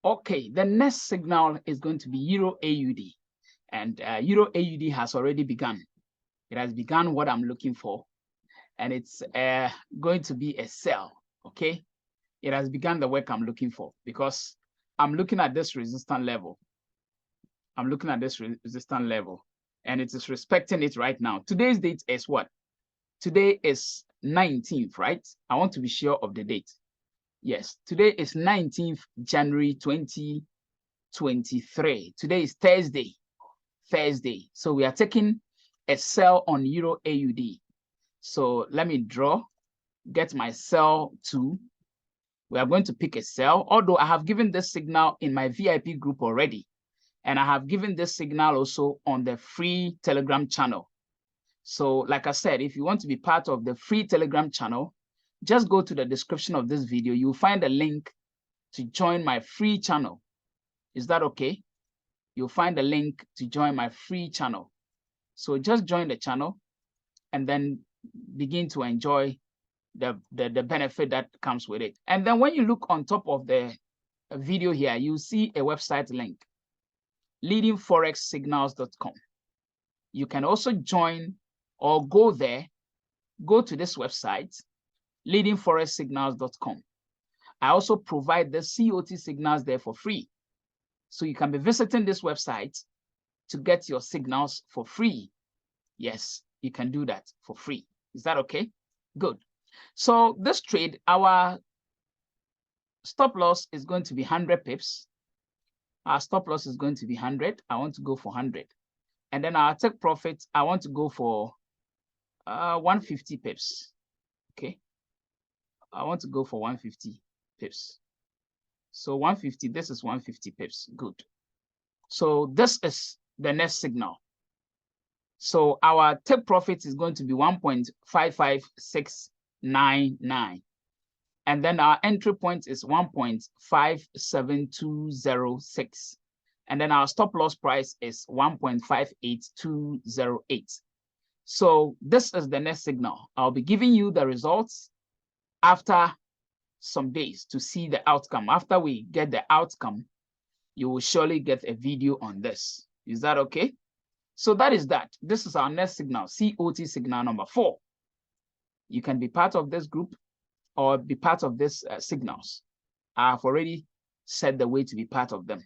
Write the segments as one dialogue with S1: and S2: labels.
S1: Okay, the next signal is going to be Euro AUD. And Euro AUD has already begun. It has begun what I'm looking for. And it's going to be a sell, okay? It has begun the work I'm looking for because I'm looking at this resistance level. I'm looking at this resistance level and it is respecting it right now. Today's date is what? Today is 19th, right? I want to be sure of the date. Yes, today is 19th January 2023. Today is Thursday. So we are taking a sell on Euro AUD. So let me get my sell to. We are going to pick a sell, although I have given this signal in my VIP group already. And I have given this signal also on the free Telegram channel. So like I said, if you want to be part of the free Telegram channel, just go to the description of this video. You'll find a link to join my free channel. Is that okay? You'll find a link to join my free channel. So just join the channel and then begin to enjoy the benefit that comes with it. And then when you look on top of the video here, you see a website link, leadingforexsignals.com. You can also join or go there, go to this website, leadingforexsignals.com. I also provide the COT signals there for free. So you can be visiting this website to get your signals for free. Yes, you can do that for free. Is that okay? Good. So this trade, our stop loss is going to be 100 pips. Our stop loss is going to be 100. I want to go for 100. And then our take profit, I want to go for 150 pips. Okay. I want to go for 150 pips. So 150, this is 150 pips. Good. So this is the next signal. So our take profit is going to be 1.55699. And then our entry point is 1.57206. And then our stop loss price is 1.58208. So this is the next signal. I'll be giving you the results after some days to see the outcome. After we get the outcome, you will surely get a video on this. Is that okay? So that is that. This is our next signal, COT signal number 4. You can be part of this group or be part of this signals. I've already said the way to be part of them.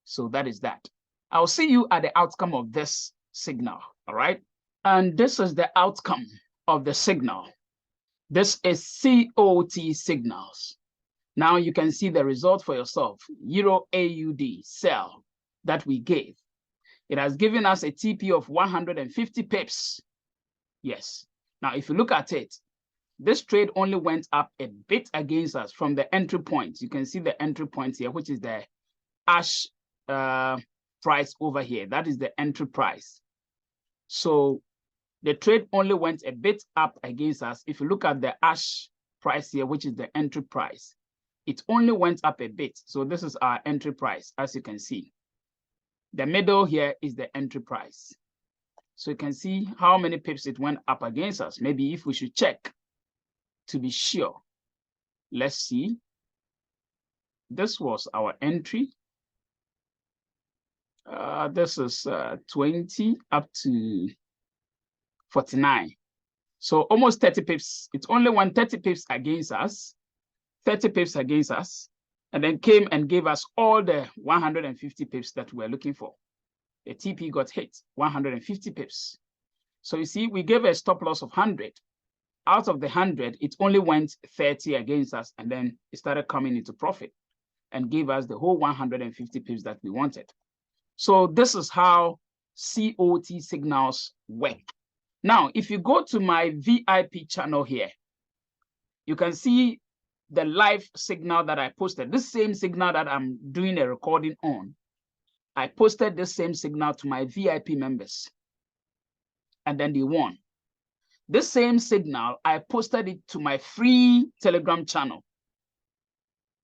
S1: So that is that. I'll see you at the outcome of this signal, all right? And this is the outcome of the signal. This is COT signals. Now you can see the result for yourself. Euro AUD sell that we gave. It has given us a TP of 150 pips. Yes. Now, if you look at it, this trade only went up a bit against us from the entry point. You can see the entry point here, which is the ash price over here. That is the entry price. So the trade only went a bit up against us. If you look at the ash price here, which is the entry price, it only went up a bit. So this is our entry price, as you can see. The middle here is the entry price. So you can see how many pips it went up against us. Maybe if we should check to be sure. Let's see. This was our entry. This is 20 up to 49. So almost 30 pips. It only went 30 pips against us. 30 pips against us. And then came and gave us all the 150 pips that we were looking for. The TP got hit, 150 pips. So you see, we gave a stop loss of 100. Out of the 100, it only went 30 against us, and then it started coming into profit and gave us the whole 150 pips that we wanted. So this is how COT signals work. Now, if you go to my VIP channel here, you can see the live signal that I posted, this same signal that I'm doing a recording on. I posted this same signal to my VIP members, and then they won. This same signal, I posted it to my free Telegram channel.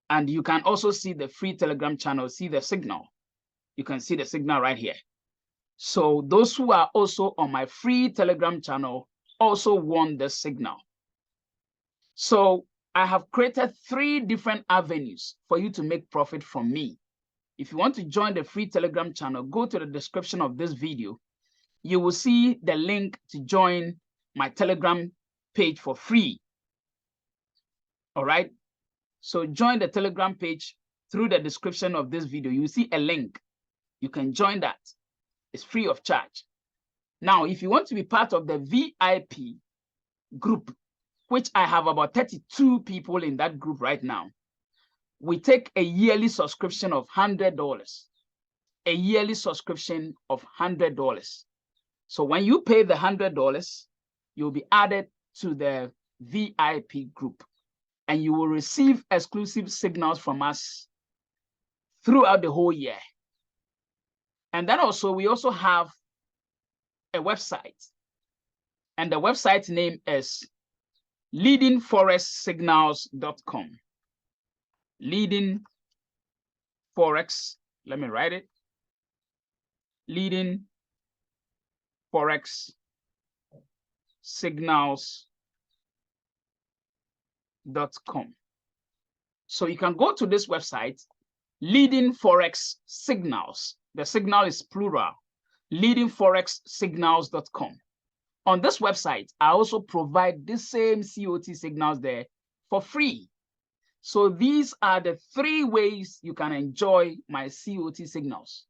S1: And you can also see the free Telegram channel, see the signal. You can see the signal right here. So those who are also on my free Telegram channel also won this signal. So I have created 3 different avenues for you to make profit from me. If you want to join the free Telegram channel, go to the description of this video. You will see the link to join my Telegram page for free. All right. So join the Telegram page through the description of this video. You will see a link. You can join that. It's free of charge. Now, if you want to be part of the VIP group, which I have about 32 people in that group right now, we take a yearly subscription of $100. A yearly subscription of $100. So when you pay the $100, you'll be added to the VIP group, and you will receive exclusive signals from us throughout the whole year. And then also, we also have a website, and the website name is leadingforexsignals.com. Leading Forex, let me write it. Leading Forex Signals.com. So you can go to this website, Leading Forex Signals. The signal is plural, leadingforexsignals.com. On this website, I also provide the same COT signals there for free. So these are the 3 ways you can enjoy my COT signals.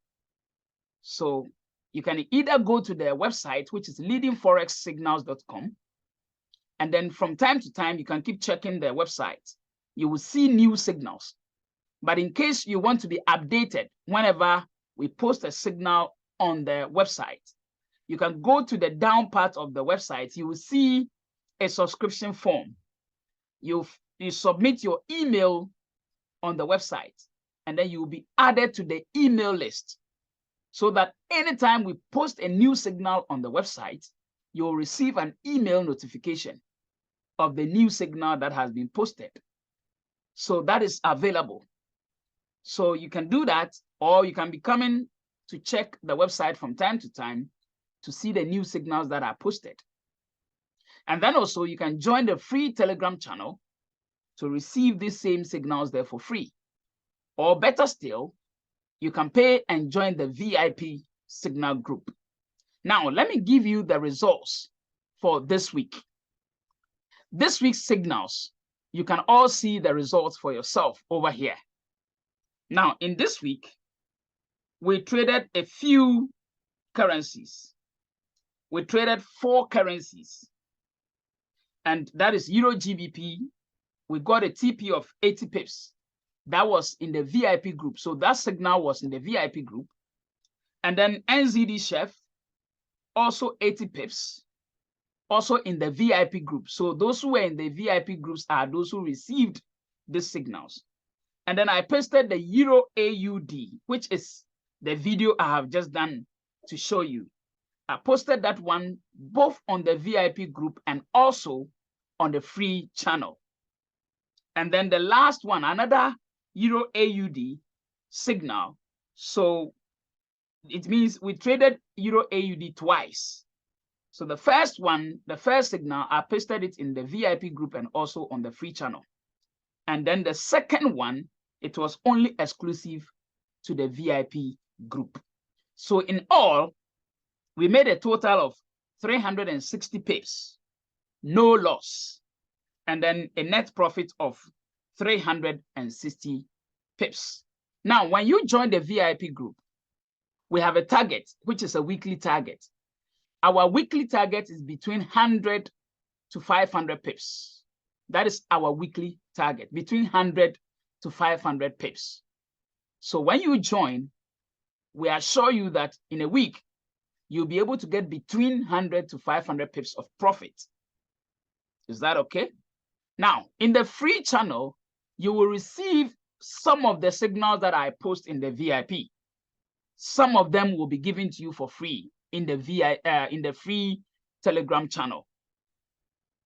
S1: So you can either go to the website, which is leadingforexsignals.com, and then from time to time, you can keep checking the website. You will see new signals. But in case you want to be updated whenever we post a signal on the website, you can go to the down part of the website. You will see a subscription form. You submit your email on the website, and then you will be added to the email list, so that anytime we post a new signal on the website, you will receive an email notification of the new signal that has been posted. So that is available. So you can do that, or you can be coming to check the website from time to time to see the new signals that are posted. And then also you can join the free Telegram channel to receive these same signals there for free. Or better still, you can pay and join the VIP signal group. Now, let me give you the results for this week. This week's signals, you can all see the results for yourself over here. Now, in this week, we traded a few currencies. We traded 4 currencies, and that is Euro GBP. We got a TP of 80 pips. That was in the VIP group. So that signal was in the VIP group. And then NZD Chef, also 80 pips, also in the VIP group. So those who were in the VIP groups are those who received these signals. And then I pasted the Euro AUD, which is the video I have just done to show you. I posted that one both on the VIP group and also on the free channel. And then the last one, another Euro AUD signal. So it means we traded Euro AUD twice. So the first one, the first signal, I pasted it in the VIP group and also on the free channel. And then the second one, it was only exclusive to the VIP group. So in all, we made a total of 360 pips, no loss, and then a net profit of 360 pips. Now, when you join the VIP group, we have a target, which is a weekly target. Our weekly target is between 100 to 500 pips. That is our weekly target, between 100 to 500 pips. So when you join, we assure you that in a week, you'll be able to get between 100 to 500 pips of profit. Is that okay? Now, in the free channel, you will receive some of the signals that I post in the VIP. Some of them will be given to you for free in the free Telegram channel.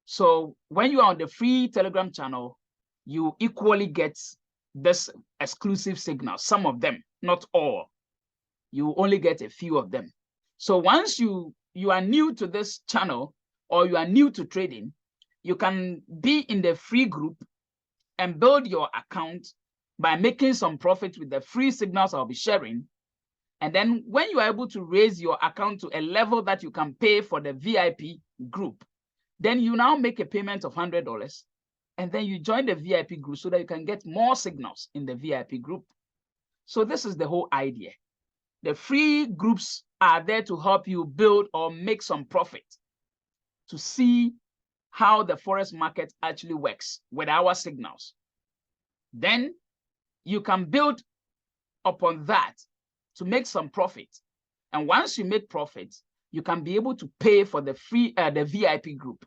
S1: So when you are on the free Telegram channel, you equally get this exclusive signal. Some of them, not all. You only get a few of them. So once you are new to this channel or you are new to trading, you can be in the free group and build your account by making some profit with the free signals I'll be sharing. And then when you are able to raise your account to a level that you can pay for the VIP group, then you now make a payment of $100, and then you join the VIP group so that you can get more signals in the VIP group. So this is the whole idea. The free groups are there to help you build or make some profit, to see how the Forex market actually works with our signals. Then you can build upon that to make some profit. And once you make profit, you can be able to pay for the VIP group.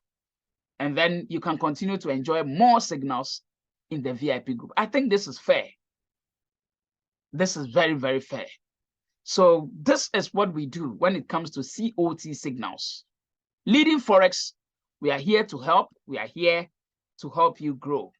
S1: And then you can continue to enjoy more signals in the VIP group. I think this is fair. This is very, very fair. So this is what we do when it comes to COT signals. Leading Forex, we are here to help. We are here to help you grow.